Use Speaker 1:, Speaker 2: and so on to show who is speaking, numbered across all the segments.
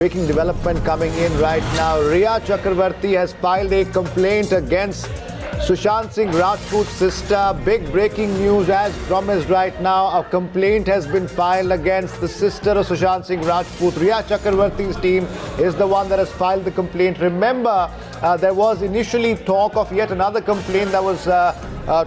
Speaker 1: Breaking development coming in right now. Rhea Chakravarti has filed a complaint against Sushant Singh Rajput's sister. Big breaking news as promised right now. A complaint has been filed against the sister of Sushant Singh Rajput. Rhea Chakravarti's team is the one that has filed the complaint. Remember, there was initially talk of yet another complaint that was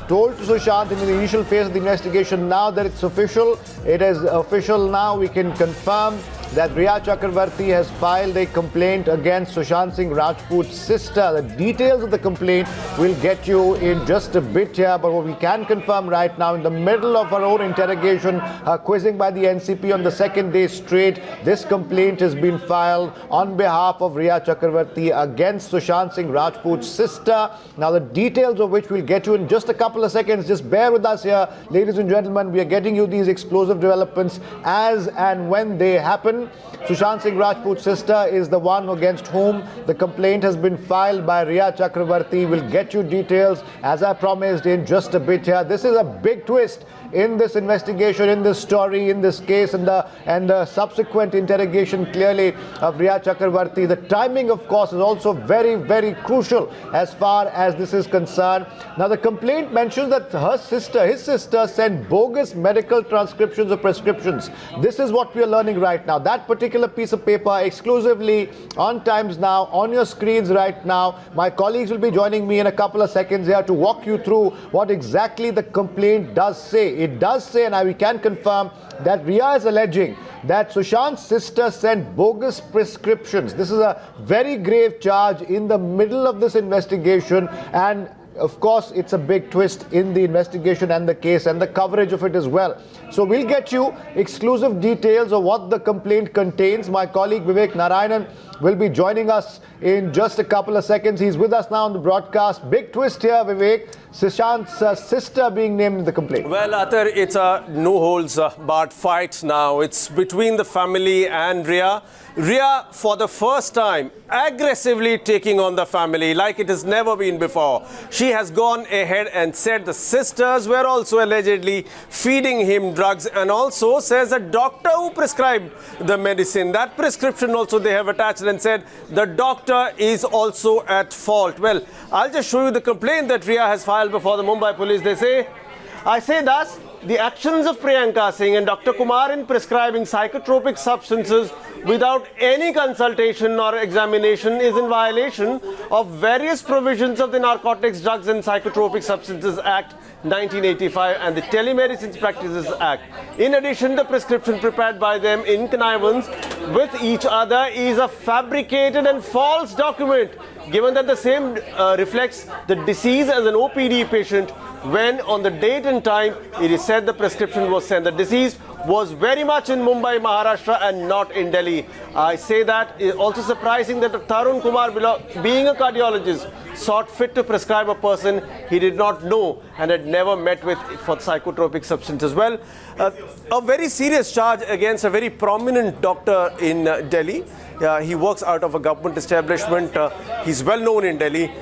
Speaker 1: told to Sushant in the initial phase of the investigation. Now that it's official, it is official now. We can confirm that Rhea Chakravarti has filed a complaint against Sushant Singh Rajput's sister. The details of the complaint we'll get you in just a bit here, but what we can confirm right now, in the middle of her own interrogation, quizzing by the NCP on the second day straight, this complaint has been filed on behalf of Rhea Chakravarti against Sushant Singh Rajput's sister. Now the details of which we'll get you in just a couple of seconds. Just bear with us here, ladies and gentlemen. We are getting you these explosive developments as and when they happen. Sushant Singh Rajput's sister is the one against whom the complaint has been filed by Rhea Chakravarti. We'll get you details as I promised in just a bit here. This is a big twist in this investigation, in this story, in this case, and the subsequent interrogation clearly of Rhea Chakravarti. The timing, of course, is also very, very crucial as far as this is concerned. Now, the complaint mentions that his sister sent bogus medical transcriptions of prescriptions. This is what we are learning right now. That particular piece of paper exclusively on Times Now, on your screens right now. My colleagues will be joining me in a couple of seconds here to walk you through what exactly the complaint does say. It does say, and we can confirm, that Rhea is alleging that Sushant's sister sent bogus prescriptions. This is a very grave charge in the middle of this investigation, and of course, it's a big twist in the investigation and the case and the coverage of it as well. So we'll get you exclusive details of what the complaint contains. My colleague Vivek Narayanan will be joining us in just a couple of seconds. He's with us now on the broadcast. Big twist here, Vivek. Sushant's sister being named in the complaint.
Speaker 2: Well, Athar, it's a no-holds-barred fight now. It's between the family and Rhea. Rhea, for the first time, aggressively taking on the family like it has never been before. She has gone ahead and said the sisters were also allegedly feeding him drugs, and also says a doctor who prescribed the medicine, that prescription also they have attached and said the doctor is also at fault. Well, I'll just show you the complaint that Rhea has filed before the Mumbai police. They say, I say thus, the actions of Priyanka Singh and Dr. Kumar in prescribing psychotropic substances without any consultation or examination is in violation of various provisions of the Narcotics, Drugs and Psychotropic Substances Act 1985 and the Telemedicine Practices Act. In addition, the prescription prepared by them in connivance with each other is a fabricated and false document, given that the same reflects the deceased as an OPD patient when on the date and time it is said the prescription was sent. The deceased was very much in Mumbai, Maharashtra and not in Delhi. I say that is also surprising that Tarun Kumar, being a cardiologist, sought fit to prescribe a person he did not know and had never met with for psychotropic substances. Well, a very serious charge against a very prominent doctor in Delhi. He works out of a government establishment. He's well known in Delhi.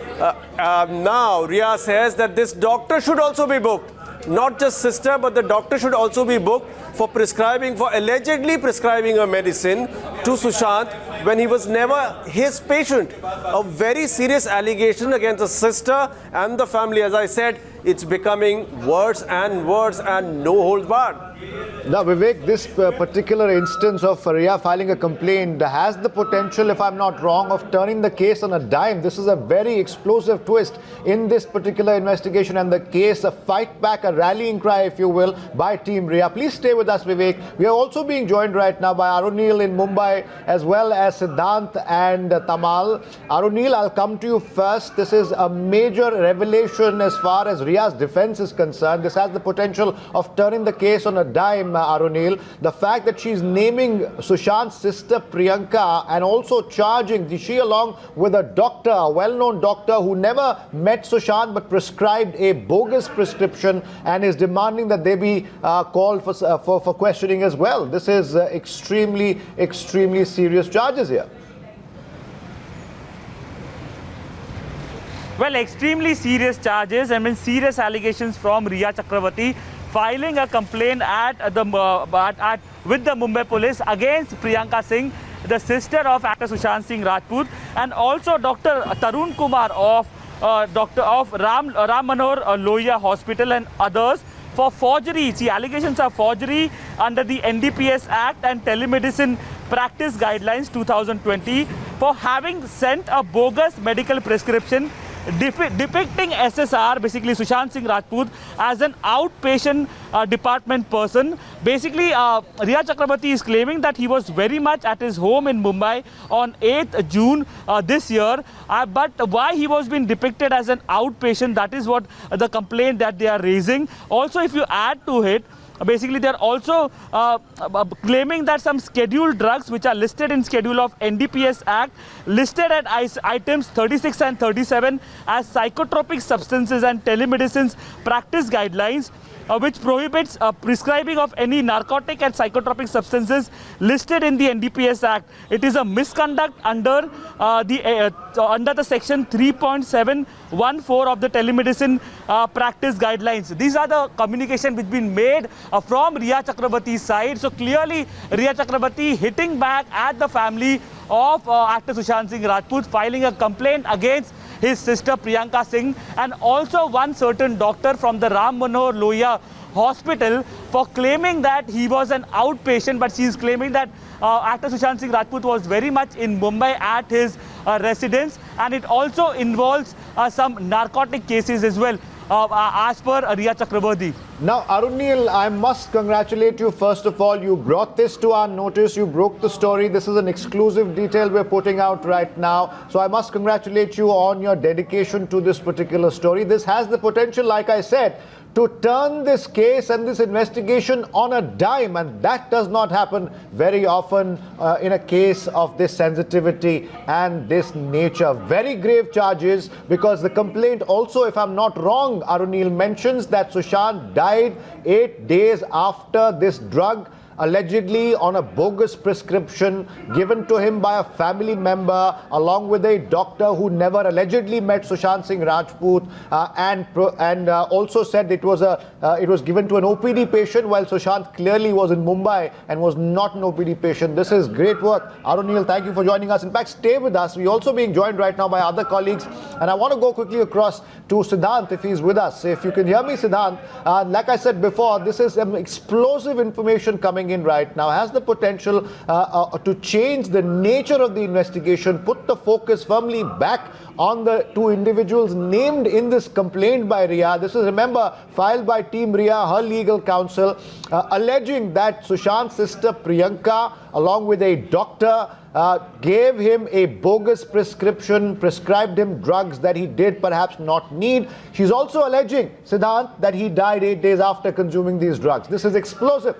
Speaker 2: Now, Rhea says that this doctor should also be booked. Not just sister, but the doctor should also be booked for allegedly prescribing a medicine to Sushant when he was never his patient. A very serious allegation against the sister and the family. As I said, it's becoming worse and worse and no holds barred.
Speaker 1: Now, Vivek, this particular instance of Rhea filing a complaint has the potential, if I'm not wrong, of turning the case on a dime. This is a very explosive twist in this particular investigation and the case, a fight back, a rallying cry, if you will, by Team Rhea. Please stay with us, Vivek. We are also being joined right now by Arunil in Mumbai, as well as Siddhant and Tamal. Arunil, I'll come to you first. This is a major revelation as far as Rhea's defense is concerned. This has the potential of turning the case on a dime, Arunil. The fact that she's naming Sushant's sister Priyanka and also charging she along with a doctor, a well-known doctor who never met Sushant but prescribed a bogus prescription and is demanding that they be called for questioning as well. This is extremely, extremely serious charges here.
Speaker 3: Well, extremely serious charges. I mean, serious allegations from Rhea Chakravarti filing a complaint with the Mumbai police against Priyanka Singh the sister of actor Sushant Singh Rajput, and also Dr. Tarun Kumar of Ram Manohar Lohia Hospital and others for forgery. See, allegations of forgery under the NDPS Act and Telemedicine Practice Guidelines 2020 for having sent a bogus medical prescription depicting SSR, basically Sushant Singh Rajput, as an outpatient department person. Basically, Rhea Chakrabarti is claiming that he was very much at his home in Mumbai on 8th June this year. But why he was being depicted as an outpatient, that is what the complaint that they are raising. Also, if you add to it, basically, they are also claiming that some scheduled drugs which are listed in schedule of NDPS Act, listed at items 36 and 37 as psychotropic substances and telemedicine's practice guidelines, which prohibits prescribing of any narcotic and psychotropic substances listed in the NDPS Act. It is a misconduct under the section 3.714 of the telemedicine practice guidelines. These are the communication which been made from Rhea Chakrabarti's side. So clearly, Rhea Chakrabarti hitting back at the family of actor Sushant Singh Rajput, filing a complaint against his sister Priyanka Singh and also one certain doctor from the Ram Manohar Lohia Hospital for claiming that he was an outpatient, but she is claiming that actor Sushant Singh Rajput was very much in Mumbai at his residence, and it also involves some narcotic cases as well, as per Rhea Chakrabarti.
Speaker 1: Now, Arunil, I must congratulate you. First of all, you brought this to our notice. You broke the story. This is an exclusive detail we're putting out right now. So I must congratulate you on your dedication to this particular story. This has the potential, like I said, to turn this case and this investigation on a dime, and that does not happen very often in a case of this sensitivity and this nature. Very grave charges, because the complaint also, if I'm not wrong, Arunil, mentions that Sushant died 8 days after this drug, allegedly on a bogus prescription given to him by a family member, along with a doctor who never allegedly met Sushant Singh Rajput, and also said it was given to an OPD patient, while Sushant clearly was in Mumbai and was not an OPD patient. This is great work. Arunil, thank you for joining us. In fact, stay with us. We're also being joined right now by other colleagues, and I want to go quickly across to Siddhant if he's with us. If you can hear me, Siddhant, like I said before, this is explosive information coming in right now, has the potential to change the nature of the investigation, put the focus firmly back on the two individuals named in this complaint by Rhea. This is, remember, filed by Team Rhea, her legal counsel, alleging that Sushant's sister Priyanka, along with a doctor, gave him a bogus prescription, prescribed him drugs that he did perhaps not need. She's also alleging, Siddhant, that he died 8 days after consuming these drugs. This is explosive.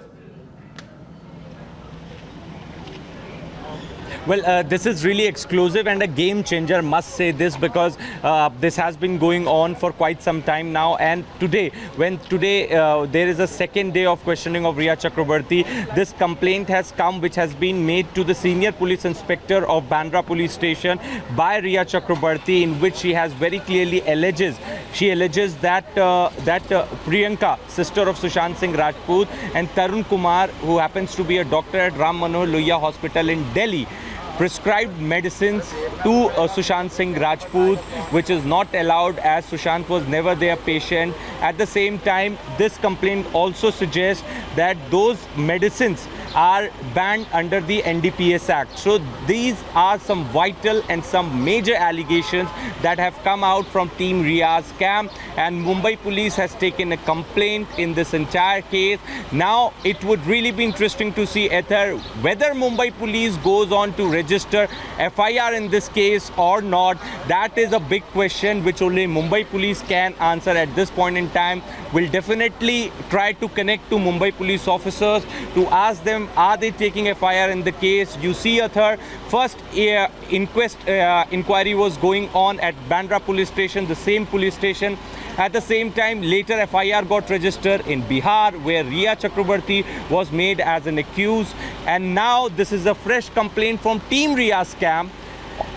Speaker 4: Well, this is really exclusive and a game changer, must say this, because this has been going on for quite some time now. And today, there is a second day of questioning of Rhea Chakrabarti, this complaint has come, which has been made to the senior police inspector of Bandra police station by Rhea Chakrabarti, in which she has very clearly alleges that Priyanka, sister of Sushant Singh Rajput, and Tarun Kumar, who happens to be a doctor at Ram Manohar Lohia Hospital in Delhi, prescribed medicines to Sushant Singh Rajput, which is not allowed, as Sushant was never their patient. At the same time, this complaint also suggests that those medicines are banned under the NDPS Act. So these are some vital and some major allegations that have come out from Team Rhea's camp, and Mumbai police has taken a complaint in this entire case. Now it would really be interesting to see whether Mumbai police goes on to register FIR in this case or not. That is a big question which only Mumbai police can answer at this point in time. We'll definitely try to connect to Mumbai police officers to ask them, are they taking FIR in the case? You see, first inquiry was going on at Bandra police station, the same police station. At the same time, later FIR got registered in Bihar, where Rhea Chakrabarti was made as an accused. And now this is a fresh complaint from Team Rhea's camp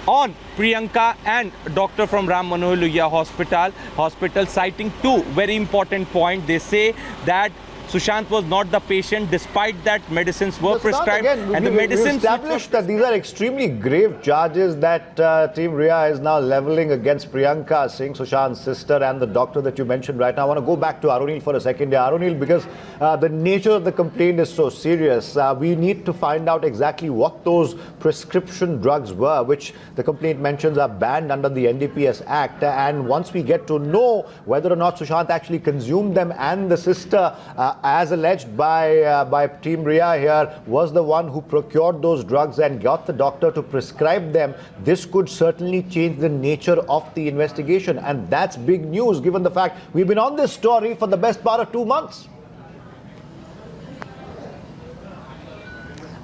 Speaker 4: on Priyanka and doctor from Ram Manohar Lohia Hospital, citing two very important points. They say that Sushant was not the patient. Despite that, medicines were
Speaker 1: Let's start
Speaker 4: prescribed,
Speaker 1: again.
Speaker 4: and the
Speaker 1: We
Speaker 4: medicines
Speaker 1: established that these are extremely grave charges that Team Rhea is now leveling against Priyanka Singh, Sushant's sister, and the doctor that you mentioned right now. I want to go back to Arunil for a second here. Arunil, because the nature of the complaint is so serious, we need to find out exactly what those prescription drugs were, which the complaint mentions are banned under the NDPS Act. And once we get to know whether or not Sushant actually consumed them, and the sister, as alleged by Team Rhea here, was the one who procured those drugs and got the doctor to prescribe them, this could certainly change the nature of the investigation. And that's big news given the fact we've been on this story for the best part of 2 months.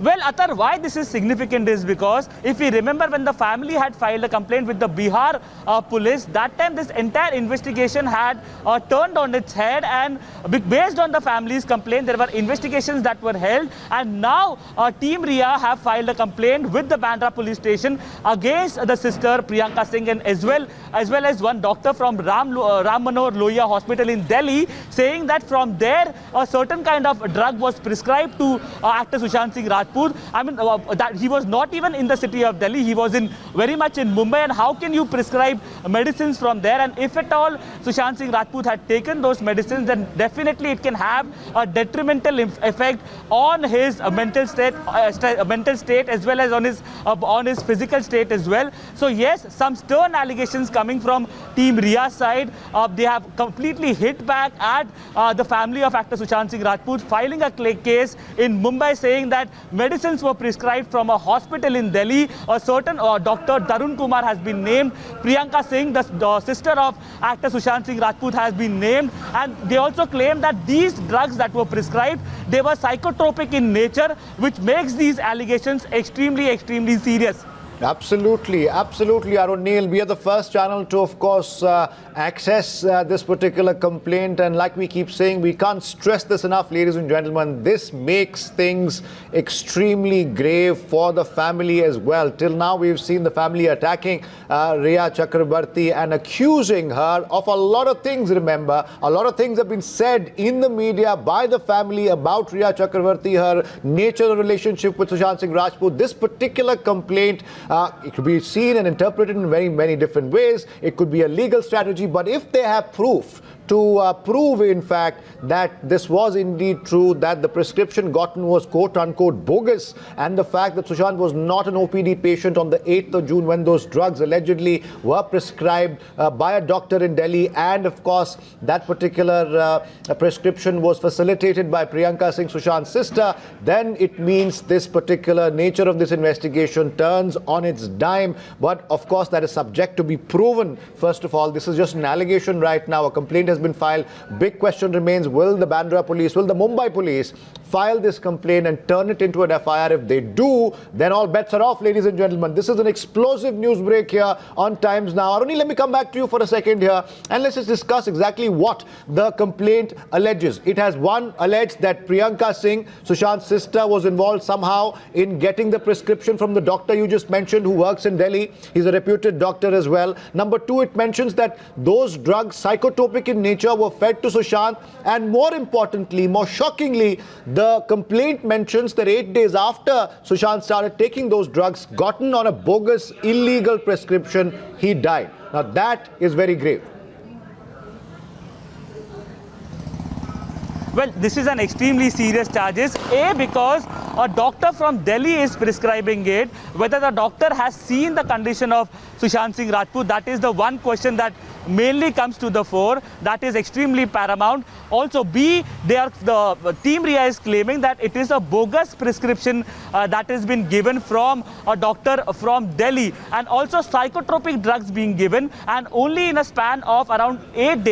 Speaker 3: Well, Atar, why this is significant is because if we remember when the family had filed a complaint with the Bihar police, that time this entire investigation had turned on its head, and based on the family's complaint, there were investigations that were held, and now Team Rhea have filed a complaint with the Bandra police station against the sister Priyanka Singh, and as well as one doctor from Ram Manohar Lohia Hospital in Delhi, saying that from there a certain kind of drug was prescribed to actor Sushant Singh Rajput. I mean, that he was not even in the city of Delhi. He was very much in Mumbai. And how can you prescribe medicines from there? And if at all Sushant Singh Rajput had taken those medicines, then definitely it can have a detrimental effect on his mental state as well as on his physical state as well. So yes, some stern allegations coming from Team Rhea's side. They have completely hit back at the family of actor Sushant Singh Rajput, filing a case in Mumbai saying that medicines were prescribed from a hospital in Delhi. A certain Dr. Tarun Kumar has been named. Priyanka Singh, the sister of actor Sushant Singh Rajput, has been named. And they also claim that these drugs that were prescribed, they were psychotropic in nature, which makes these allegations extremely, extremely serious.
Speaker 1: Absolutely, Arunil. We are the first channel to, of course, access this particular complaint. And like we keep saying, we can't stress this enough, ladies and gentlemen. This makes things extremely grave for the family as well. Till now, we've seen the family attacking Rhea Chakrabarti and accusing her of a lot of things, remember. A lot of things have been said in the media by the family about Rhea Chakrabarti, her nature of relationship with Sushant Singh Rajput. This particular complaint, it could be seen and interpreted in very many different ways. It could be a legal strategy, but if they have proof to prove, in fact, that this was indeed true, that the prescription gotten was quote-unquote bogus, and the fact that Sushant was not an OPD patient on the 8th of June when those drugs allegedly were prescribed by a doctor in Delhi, and of course that particular prescription was facilitated by Priyanka Singh, Sushant's sister, then it means this particular nature of this investigation turns on its dime. But of course that is subject to be proven. First of all, this is just an allegation right now. A complaint has been filed. Big question remains, will the Bandra police, will the Mumbai police file this complaint and turn it into an FIR? If they do, then all bets are off, ladies and gentlemen. This is an explosive news break here on Times Now. Aruni, let me come back to you for a second here, and let's just discuss exactly what the complaint alleges. It has, one, alleged that Priyanka Singh, Sushant's sister, was involved somehow in getting the prescription from the doctor you just mentioned, who works in Delhi. He's a reputed doctor as well. Number two, it mentions that those drugs, psychotropic in nature, were fed to Sushant, and more importantly, more shockingly, the complaint mentions that 8 days after Sushant started taking those drugs, gotten on a bogus, illegal prescription, he died. Now that is very grave.
Speaker 3: Well, this is an extremely serious charges. A, because a doctor from Delhi is prescribing it. Whether the doctor has seen the condition of Sushant Singh Rajput, that is the one question that mainly comes to the fore. That is extremely paramount. Also, B, the Team Rhea is claiming that it is a bogus prescription that has been given from a doctor from Delhi, and also psychotropic drugs being given, and only in a span of around 8 days.